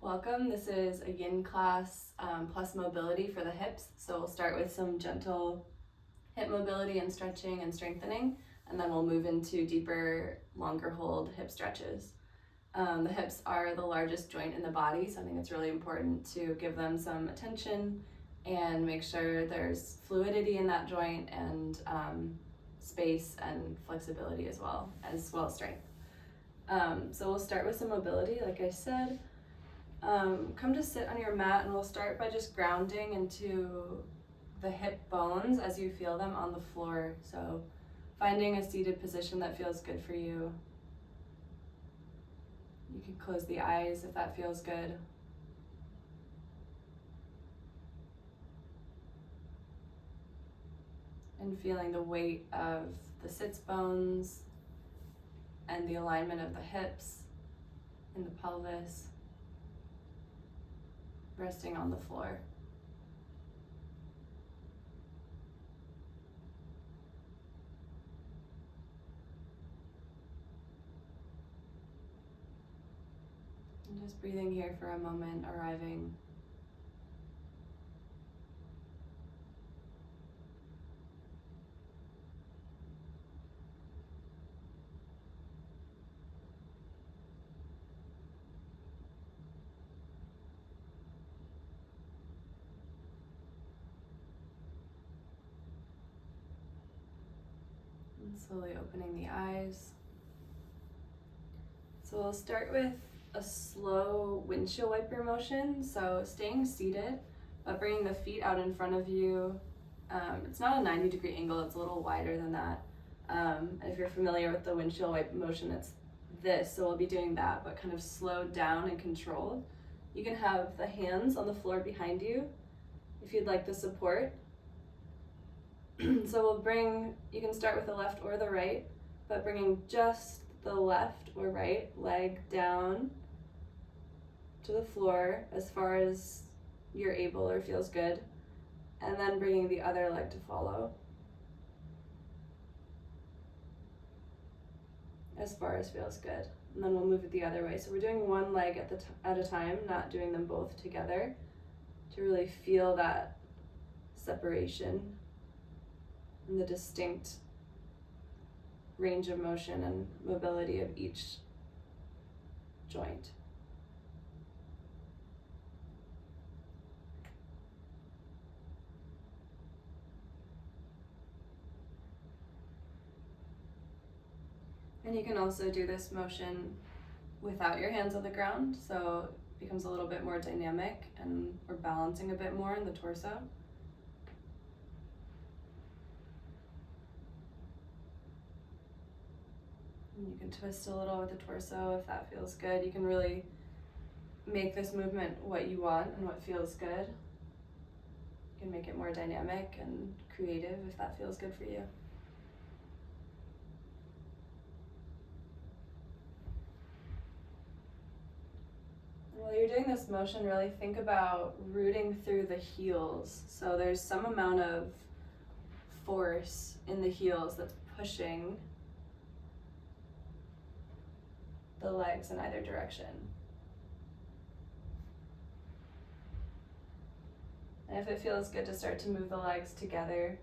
Welcome. This is a yin class plus mobility for the hips. So we'll start with some gentle hip mobility and stretching and strengthening, and then we'll move into deeper, longer hold hip stretches. The hips are the largest joint in the body, so I think it's really important to give them some attention and make sure there's fluidity in that joint and space and flexibility as well as strength. So we'll start with some mobility, like I said. Come to sit on your mat, and we'll start by just grounding into the hip bones as you feel them on the floor. So finding a seated position that feels good for you. You can close the eyes if that feels good. And feeling the weight of the sits bones and the alignment of the hips and the pelvis resting on the floor. And just breathing here for a moment, arriving. And slowly opening the eyes. So we'll start with a slow windshield wiper motion. So staying seated, but bringing the feet out in front of you. It's not a 90-degree angle, it's a little wider than that. And if you're familiar with the windshield wiper motion, it's this. So we'll be doing that, but kind of slowed down and controlled. You can have the hands on the floor behind you if you'd like the support. So you can start with the left or the right, but bringing just the left or right leg down to the floor as far as you're able or feels good, and then bringing the other leg to follow as far as feels good. And then we'll move it the other way. So we're doing one leg at a time, not doing them both together, to really feel that separation and the distinct range of motion and mobility of each joint. And you can also do this motion without your hands on the ground, so it becomes a little bit more dynamic and we're balancing a bit more in the torso. And you can twist a little with the torso if that feels good. You can really make this movement what you want and what feels good. You can make it more dynamic and creative if that feels good for you. While you're doing this motion, really think about rooting through the heels. So there's some amount of force in the heels that's pushing the legs in either direction. And if it feels good to start to move the legs together,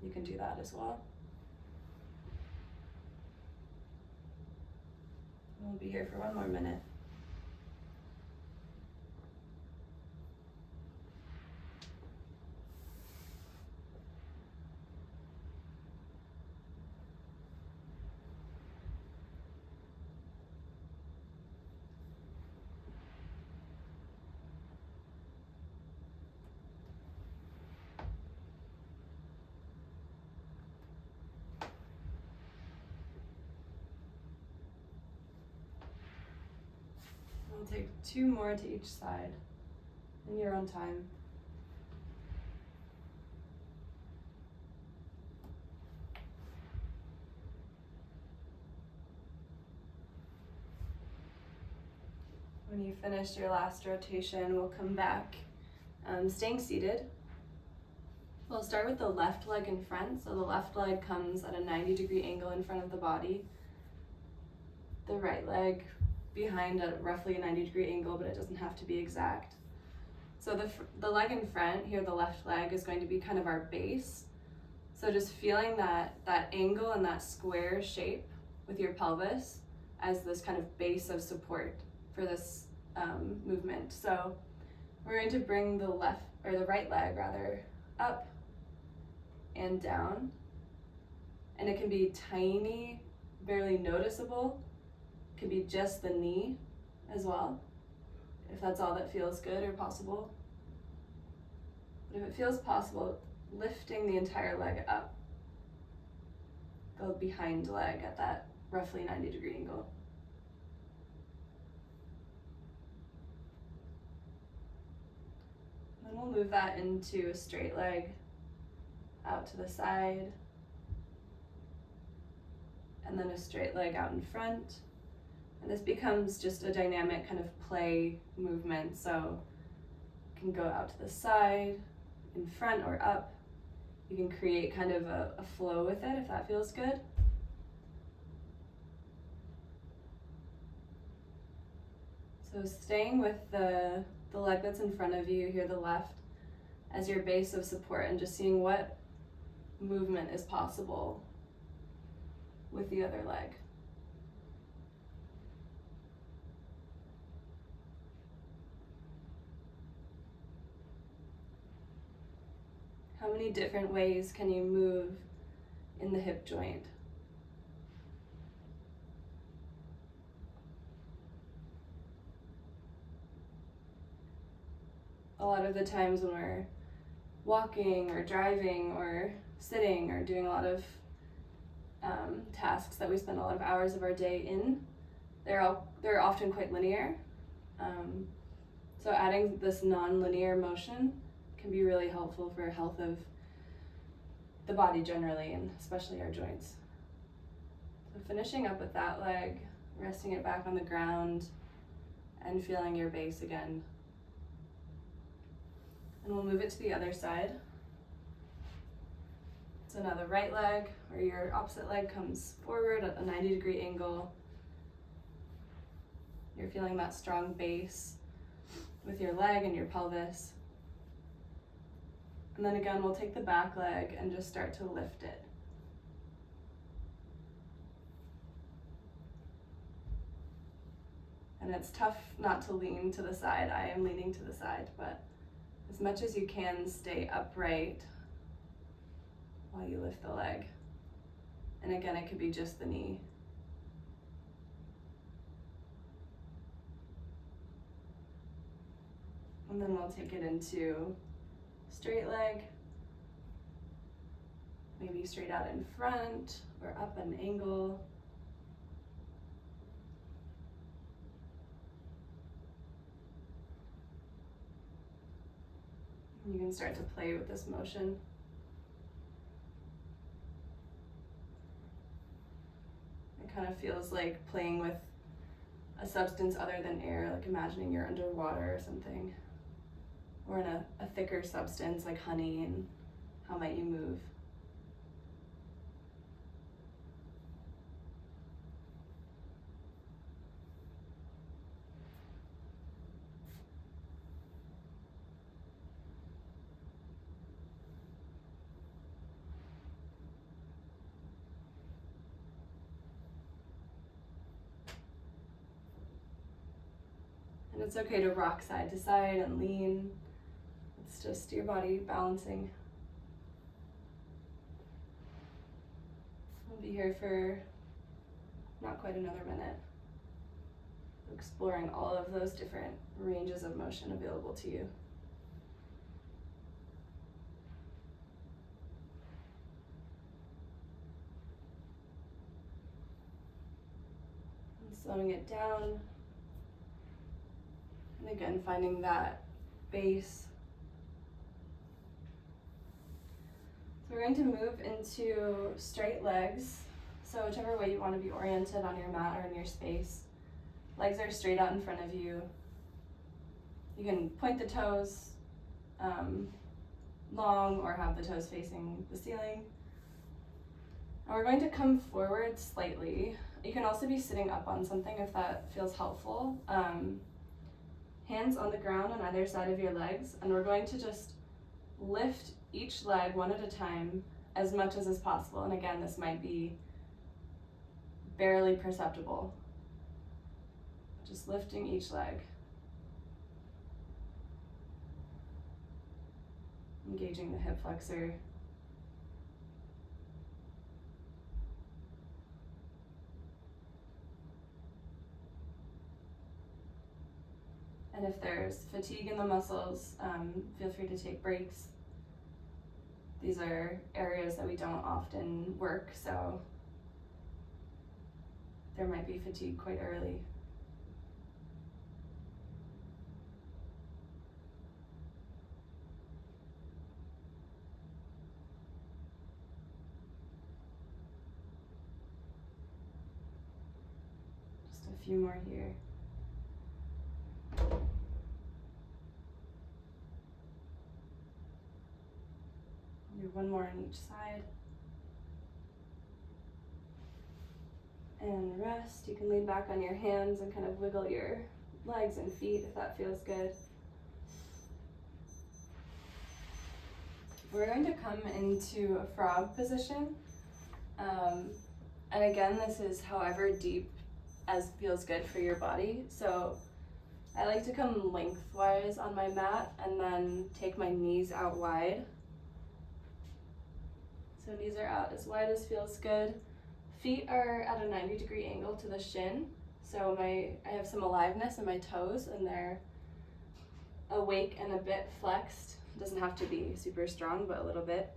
you can do that as well. We'll be here for one more minute. We'll take 2 more to each side in your own time. When you finish your last rotation, we'll come back, staying seated. We'll start with the left leg in front. So the left leg comes at a 90-degree angle in front of the body. The right leg behind at roughly a 90-degree angle, but it doesn't have to be exact. So the leg in front here, the left leg, is going to be kind of our base. So just feeling that angle and that square shape with your pelvis as this kind of base of support for this movement. So we're going to bring the right leg rather up and down, and it can be tiny, barely noticeable. It can be just the knee as well, if that's all that feels good or possible. But if it feels possible, lifting the entire leg up, the behind leg at that roughly 90-degree angle. Then we'll move that into a straight leg out to the side, and then a straight leg out in front. And this becomes just a dynamic kind of play movement, so you can go out to the side, in front or up. You can create kind of a flow with it if that feels good. So staying with the leg that's in front of you here, the left, as your base of support, and just seeing what movement is possible with the other leg. How many different ways can you move in the hip joint? A lot of the times when we're walking or driving or sitting or doing a lot of tasks that we spend a lot of hours of our day in, they're often quite linear. So adding this non-linear motion can be really helpful for health of the body generally, and especially our joints. So finishing up with that leg, resting it back on the ground and feeling your base again. And we'll move it to the other side. So now the right leg, or your opposite leg, comes forward at a 90-degree angle. You're feeling that strong base with your leg and your pelvis. And then again, we'll take the back leg and just start to lift it. And it's tough not to lean to the side. I am leaning to the side, but as much as you can, stay upright while you lift the leg. And again, it could be just the knee. And then we'll take it into straight leg, maybe straight out in front or up an angle. You can start to play with this motion. It kind of feels like playing with a substance other than air, like imagining you're underwater or something, or in a thicker substance like honey, and how might you move? And it's okay to rock side to side and lean. It's just your body balancing. We'll be here for not quite another minute, exploring all of those different ranges of motion available to you. And slowing it down. And again, finding that base. So we're going to move into straight legs. So whichever way you want to be oriented on your mat or in your space. Legs are straight out in front of you. You can point the toes long or have the toes facing the ceiling. And we're going to come forward slightly. You can also be sitting up on something if that feels helpful. Hands on the ground on either side of your legs, and we're going to just lift each leg one at a time as much as is possible. And again, this might be barely perceptible. Just lifting each leg. Engaging the hip flexor. And if there's fatigue in the muscles, feel free to take breaks. These are areas that we don't often work, so there might be fatigue quite early. Just a few more here. Do one more on each side. And rest. You can lean back on your hands and kind of wiggle your legs and feet if that feels good. We're going to come into a frog position. And again, this is however deep as feels good for your body. So I like to come lengthwise on my mat and then take my knees out wide. So knees are out as wide as feels good. Feet are at a 90-degree angle to the shin. So I have some aliveness in my toes and they're awake and a bit flexed. It doesn't have to be super strong, but a little bit.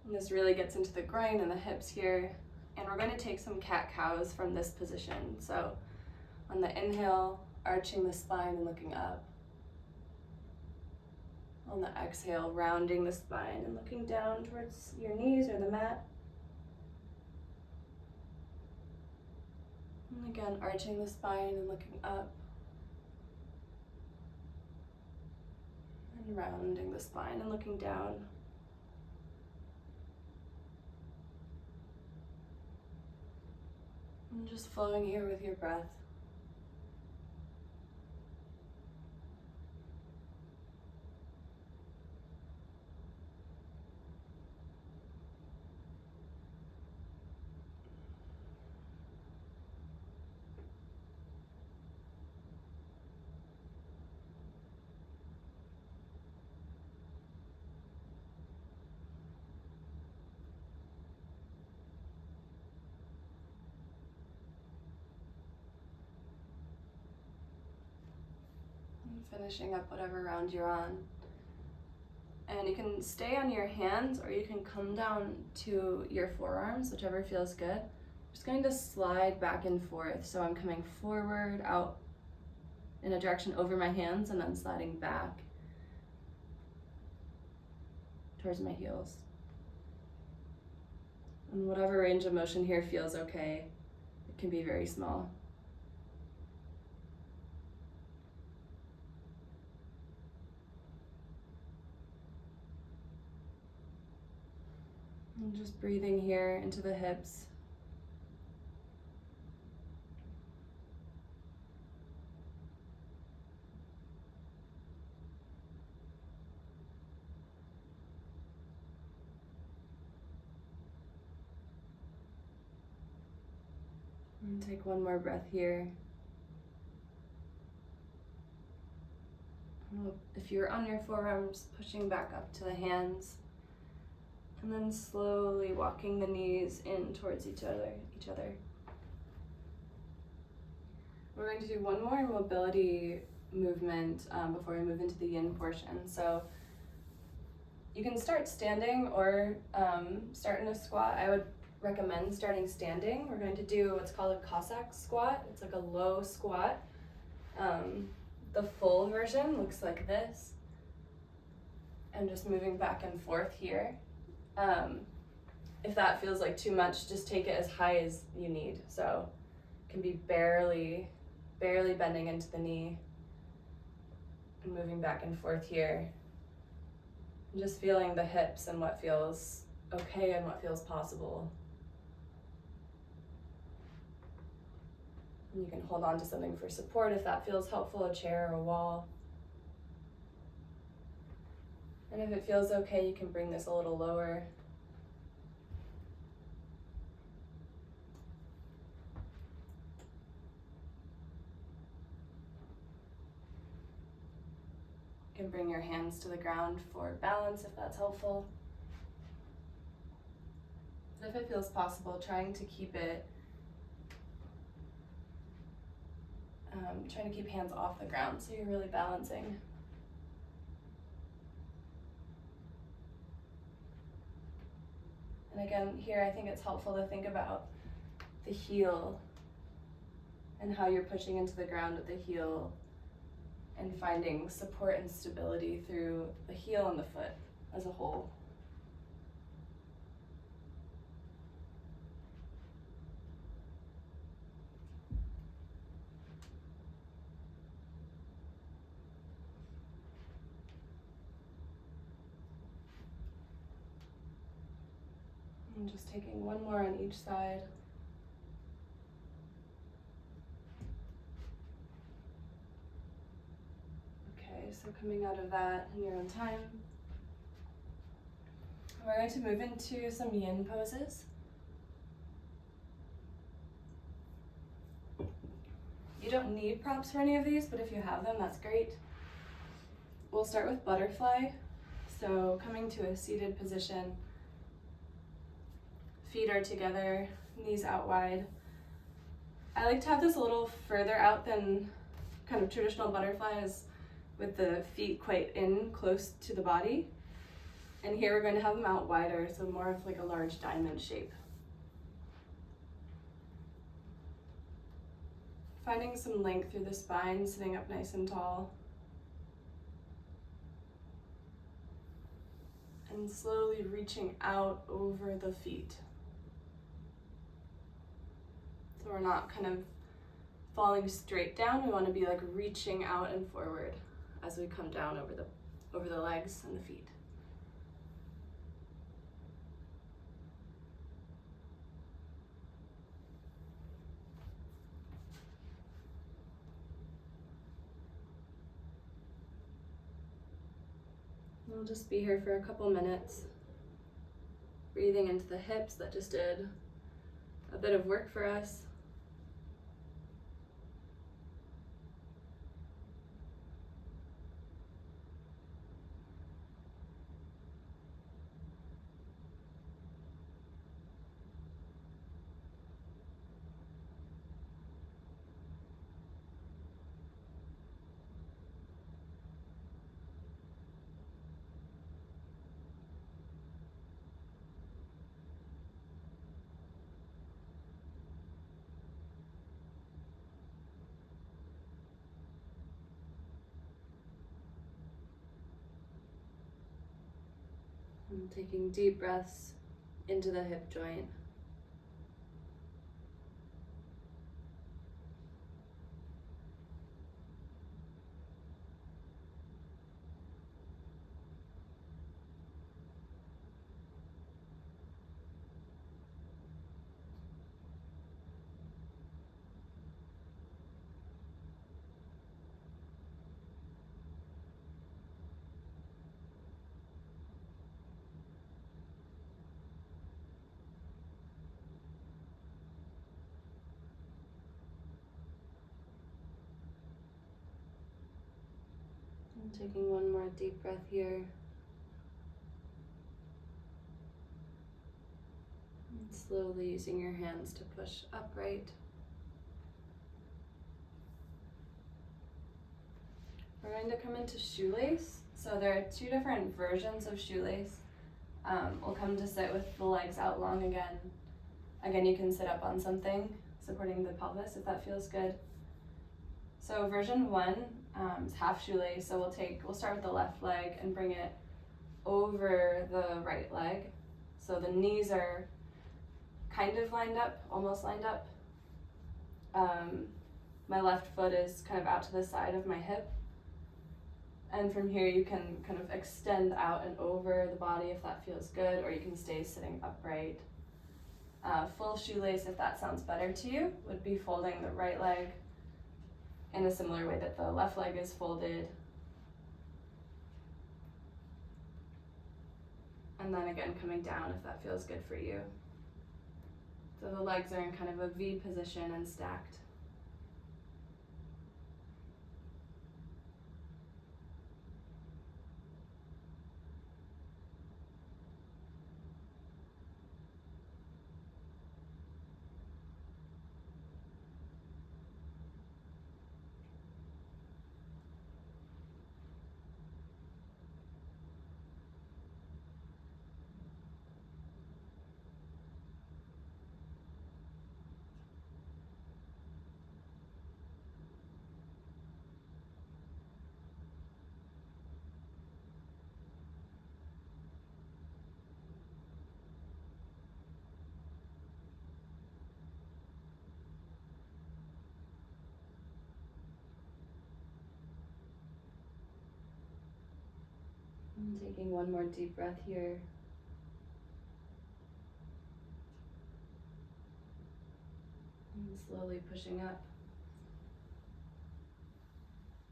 And this really gets into the groin and the hips here. And we're going to take some cat-cows from this position. So on the inhale, arching the spine and looking up. On the exhale, rounding the spine and looking down towards your knees or the mat. And again, arching the spine and looking up. And rounding the spine and looking down. And just flowing here with your breath. Finishing up whatever round you're on. And you can stay on your hands or you can come down to your forearms, whichever feels good. I'm just going to slide back and forth. So I'm coming forward, out in a direction over my hands and then sliding back towards my heels. And whatever range of motion here feels okay. It can be very small. And just breathing here into the hips. And take one more breath here. If you're on your forearms, pushing back up to the hands. And then slowly walking the knees in towards each other. We're going to do one more mobility movement before we move into the yin portion. So you can start standing or start in a squat. I would recommend starting standing. We're going to do what's called a Cossack squat. It's like a low squat. The full version looks like this. And just moving back and forth here. If that feels like too much, just take it as high as you need. So it can be barely bending into the knee and moving back and forth here. And just feeling the hips and what feels okay and what feels possible. And you can hold on to something for support if that feels helpful, a chair or a wall. And if it feels okay, you can bring this a little lower. You can bring your hands to the ground for balance if that's helpful. But if it feels possible, trying to keep it, trying to keep hands off the ground so you're really balancing. And again, here I think it's helpful to think about the heel and how you're pushing into the ground with the heel and finding support and stability through the heel and the foot as a whole. And just taking one more on each side. Okay, so coming out of that in your own time, we're going to move into some yin poses. You don't need props for any of these, but if you have them, that's great. We'll start with butterfly. So coming to a seated position, feet are together, knees out wide. I like to have this a little further out than kind of traditional butterflies, with the feet quite in close to the body. And here we're going to have them out wider, so more of like a large diamond shape. Finding some length through the spine, sitting up nice and tall. And slowly reaching out over the feet. So we're not kind of falling straight down, we want to be like reaching out and forward as we come down over the legs and the feet. We'll just be here for a couple minutes, breathing into the hips that just did a bit of work for us. And taking deep breaths into the hip joint. And taking one more deep breath here. And slowly using your hands to push upright. We're going to come into shoelace. So there are two different versions of shoelace. We'll come to sit with the legs out long again. Again, you can sit up on something, supporting the pelvis if that feels good. So version 1 is half shoelace. So we'll start with the left leg and bring it over the right leg. So the knees are kind of lined up, almost lined up. My left foot is kind of out to the side of my hip. And from here you can kind of extend out and over the body if that feels good, or you can stay sitting upright. Full shoelace, if that sounds better to you, would be folding the right leg in a similar way that the left leg is folded. And then again, coming down if that feels good for you. So the legs are in kind of a V position and stacked. And taking one more deep breath here. And slowly pushing up.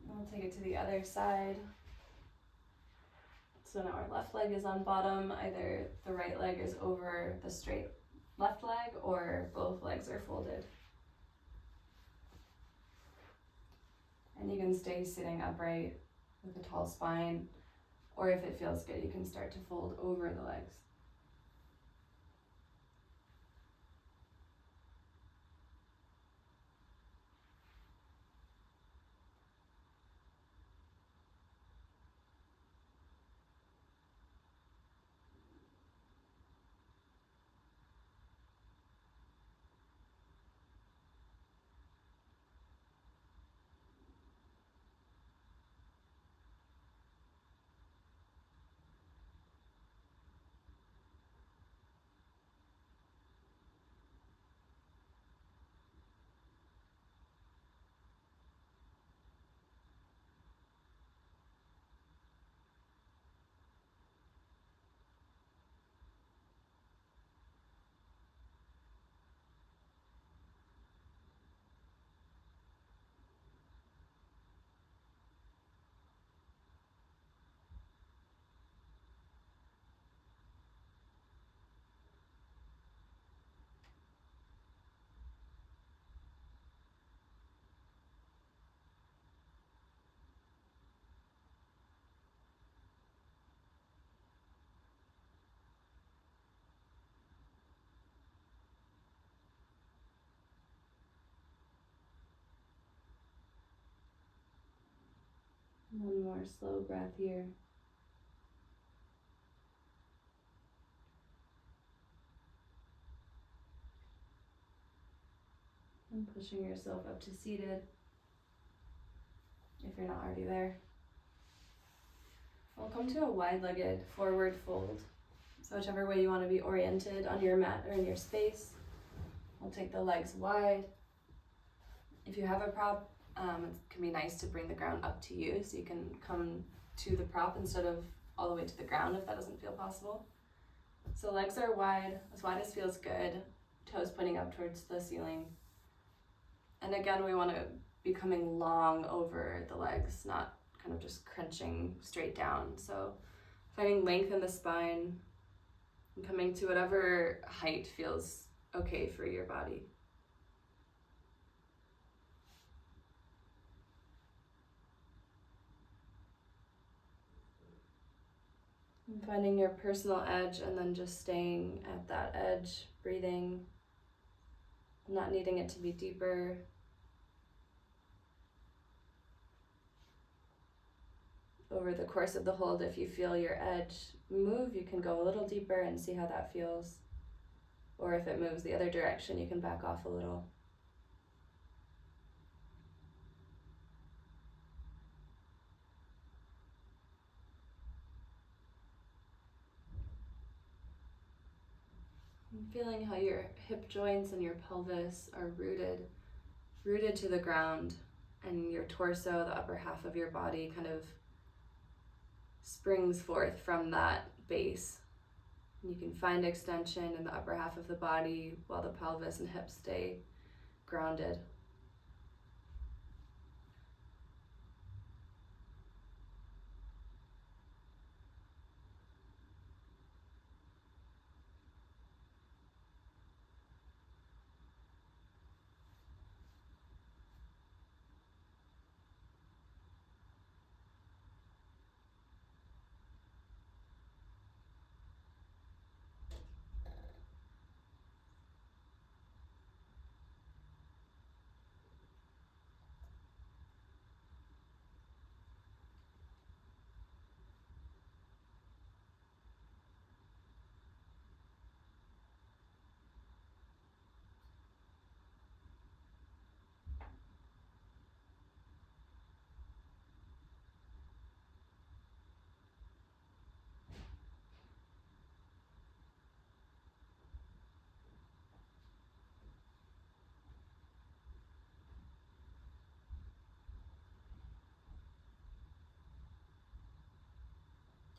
We'll take it to the other side. So now our left leg is on bottom. Either the right leg is over the straight left leg or both legs are folded. And you can stay sitting upright with a tall spine, or if it feels good, you can start to fold over the legs. One more slow breath here. And pushing yourself up to seated, if you're not already there. We'll come to a wide-legged forward fold. So whichever way you want to be oriented on your mat or in your space, we'll take the legs wide. If you have a prop, it can be nice to bring the ground up to you so you can come to the prop instead of all the way to the ground if that doesn't feel possible. So legs are wide as feels good, toes pointing up towards the ceiling. And again, we want to be coming long over the legs, not kind of just crunching straight down. So finding length in the spine and coming to whatever height feels okay for your body. And finding your personal edge and then just staying at that edge, breathing, not needing it to be deeper. Over the course of the hold, if you feel your edge move, you can go a little deeper and see how that feels. Or if it moves the other direction, you can back off a little. And feeling how your hip joints and your pelvis are rooted to the ground, and your torso, the upper half of your body, kind of springs forth from that base. You can find extension in the upper half of the body while the pelvis and hips stay grounded.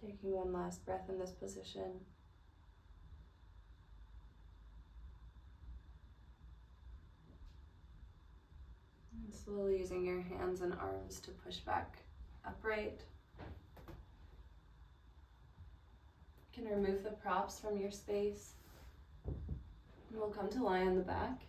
Taking one last breath in this position. And slowly using your hands and arms to push back upright. You can remove the props from your space. And we'll come to lie on the back.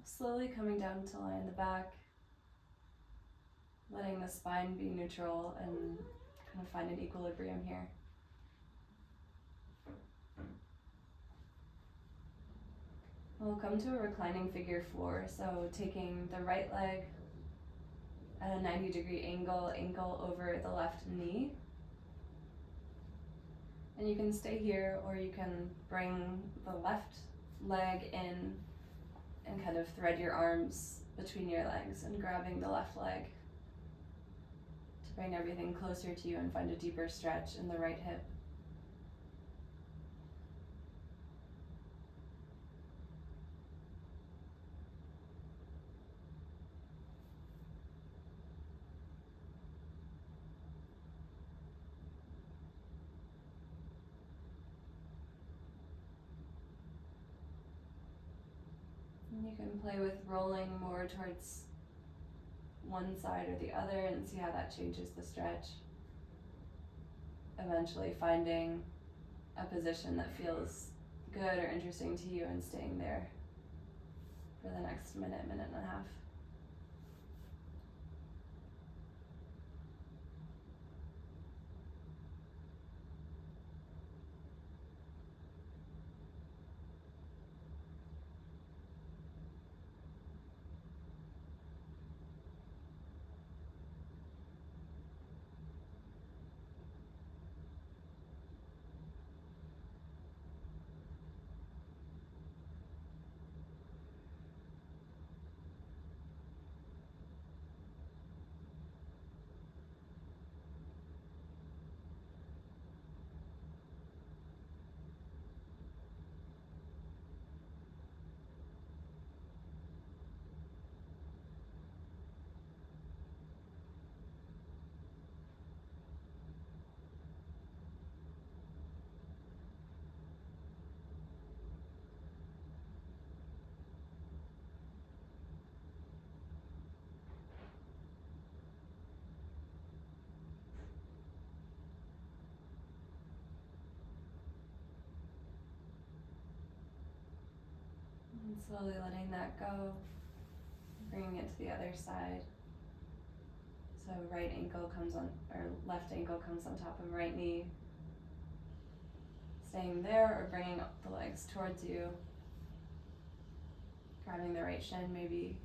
Slowly coming down to lie on the back, letting the spine be neutral and kind of find an equilibrium here. We'll come to a reclining figure four, so taking the right leg at a 90-degree angle, ankle over the left knee. And you can stay here, or you can bring the left leg in and kind of thread your arms between your legs and grabbing the left leg to bring everything closer to you and find a deeper stretch in the right hip. And you can play with rolling more towards one side or the other and see how that changes the stretch. Eventually finding a position that feels good or interesting to you and staying there for the next minute, minute and a half. And slowly letting that go, bringing it to the other side. So right ankle comes on, or left ankle comes on top of right knee. Staying there or bringing the legs towards you. Grabbing the right shin maybe.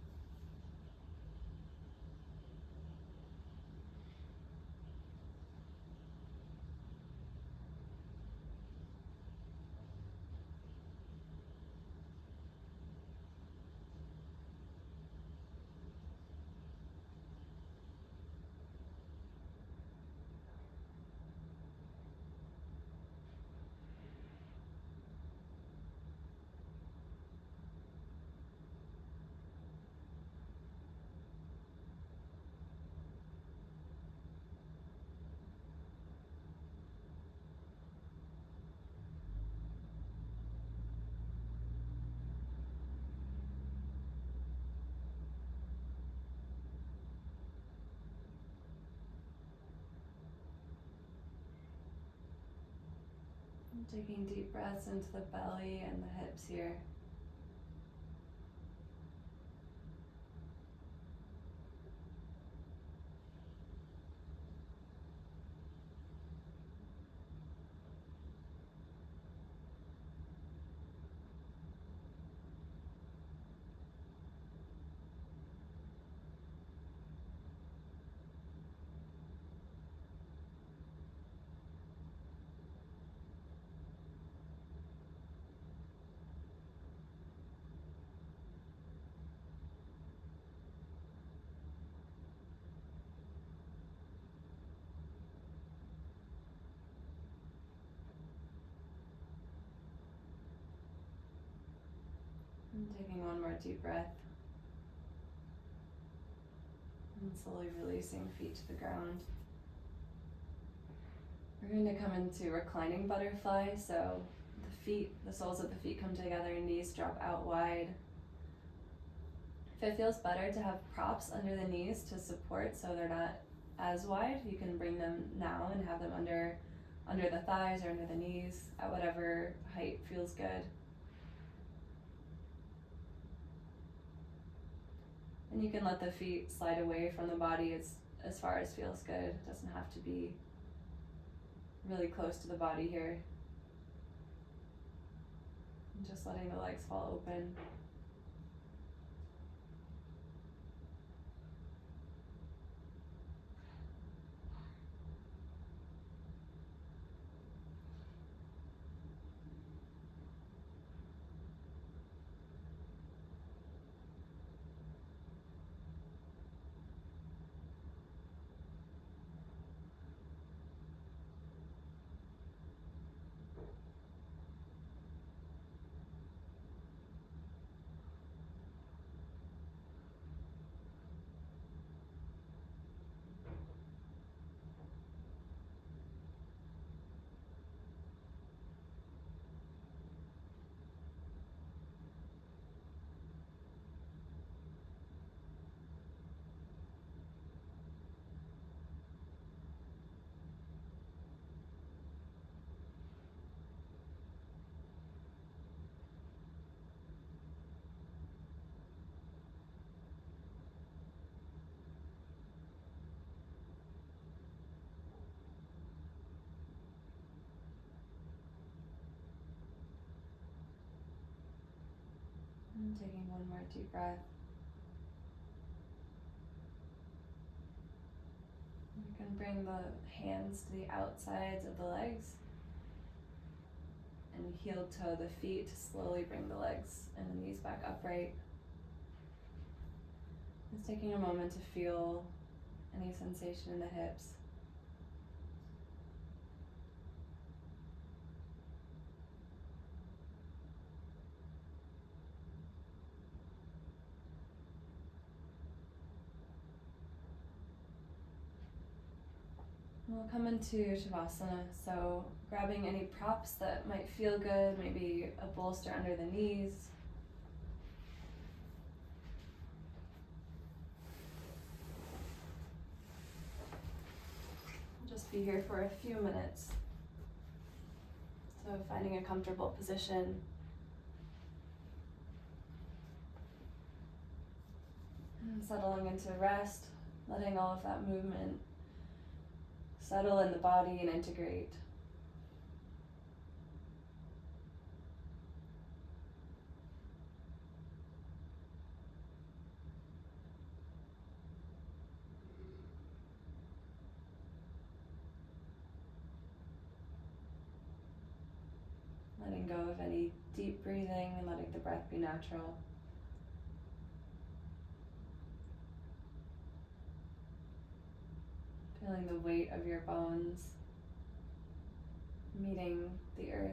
Taking deep breaths into the belly and the hips here. And taking one more deep breath. And slowly releasing feet to the ground. We're going to come into reclining butterfly, so the soles of the feet come together, knees drop out wide. If it feels better to have props under the knees to support so they're not as wide, you can bring them now and have them under the thighs or under the knees at whatever height feels good. And you can let the feet slide away from the body as far as feels good. It doesn't have to be really close to the body here. And just letting the legs fall open. And taking one more deep breath. You can bring the hands to the outsides of the legs and heel toe the feet to slowly bring the legs and the knees back upright. Just taking a moment to feel any sensation in the hips. We'll come into Shavasana, so grabbing any props that might feel good, maybe a bolster under the knees. We'll just be here for a few minutes. So finding a comfortable position. And settling into rest, letting all of that movement settle in the body and integrate. Letting go of any deep breathing and letting the breath be natural. Feeling the weight of your bones meeting the earth.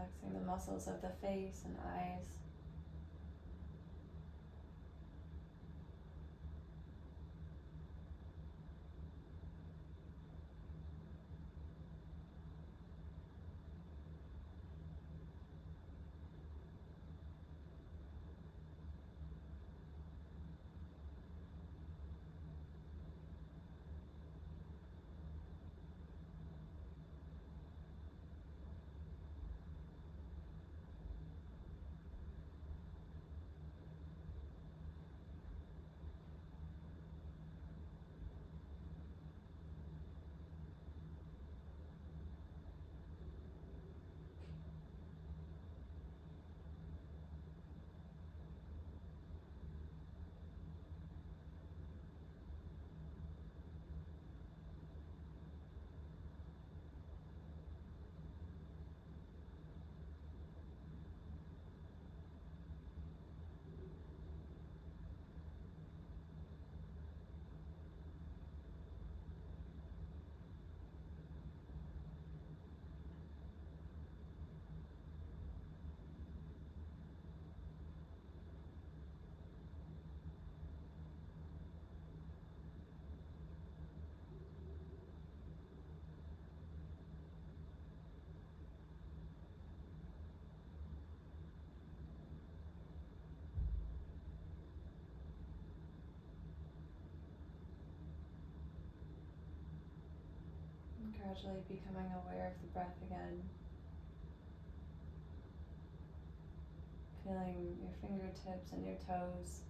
Relaxing the muscles of the face and eyes. And gradually becoming aware of the breath again. Feeling your fingertips and your toes.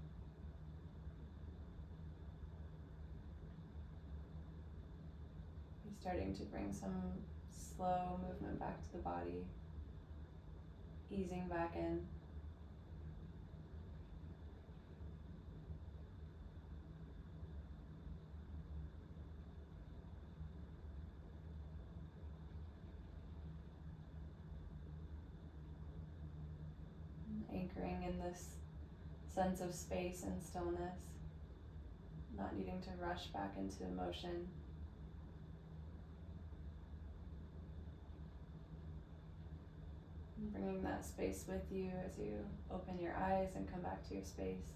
You're starting to bring some slow movement back to the body, easing back in. Anchoring in this sense of space and stillness, not needing to rush back into emotion. And bringing that space with you as you open your eyes and come back to your space.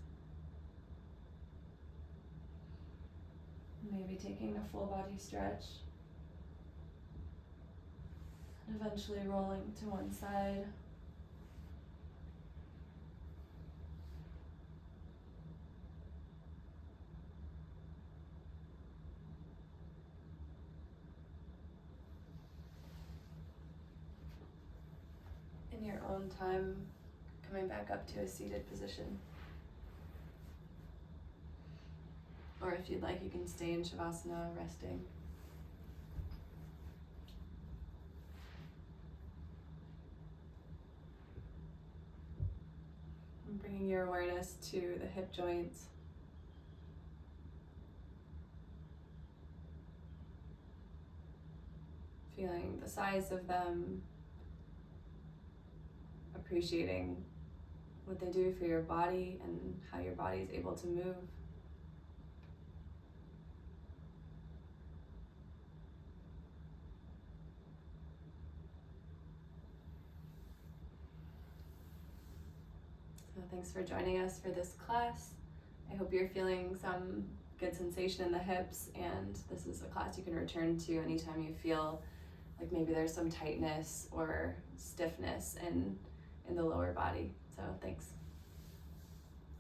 Maybe taking a full body stretch and eventually rolling to one side. In your own time, coming back up to a seated position. Or if you'd like, you can stay in Shavasana, resting. And bringing your awareness to the hip joints. Feeling the size of them, appreciating what they do for your body and how your body is able to move. So thanks for joining us for this class. I hope you're feeling some good sensation in the hips, and this is a class you can return to anytime you feel like maybe there's some tightness or stiffness in the lower body. So thanks.